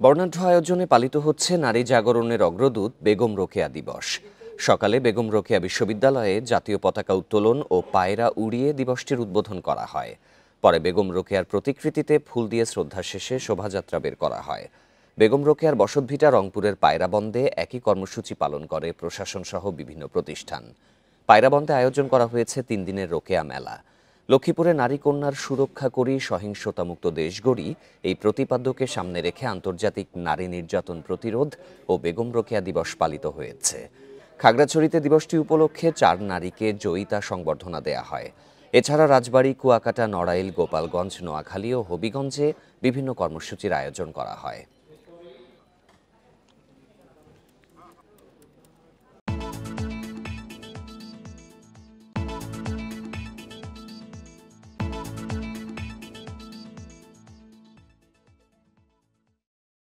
বর্ণাঢ্য আয়োজনে পালিত হচ্ছে নারী জাগরণের অগ্রদূত বেগম রোকেয়া দিবস। সকালে বেগম রোকেয়া বিশ্ববিদ্যালয়ে জাতীয় পতাকা উত্তোলন ও পায়রা উড়িয়ে দিবসটির উদ্বোধন করা হয়। পরে বেগম রোকেয়ার প্রতিকৃতিতে ফুল দিয়ে শ্রদ্ধা শেষে শোভাযাত্রা বের করা হয়। বেগম রোকেয়ার বসতভিটা রংপুরের পায়রাবন্দে একই কর্মসূচি পালন করে প্রশাসন সহ বিভিন্ন প্রতিষ্ঠান। পায়রাবন্দে আয়োজন করা হয়েছে ৩ দিনের রোকেয়া মেলা। লক্ষ্মীপুরে নারী কন্যার সুরক্ষা করি, সহিংসতামুক্ত দেশ গড়ি এই প্রতিপাদ্যকে সামনে রেখে আন্তর্জাতিক নারী নির্যাতন প্রতিরোধ ও বেগম রোকেয়া দিবস পালিত হয়েছে। খাগড়াছড়িতে দিবসটি উপলক্ষে ৪ নারীকে জয়িতা সংবর্ধনা দেয়া হয়। এছাড়া রাজবাড়ী, কুয়াকাটা, নড়াইল, গোপালগঞ্জ, নোয়াখালী ও হবিগঞ্জে বিভিন্ন কর্মসূচির আয়োজন করা হয়।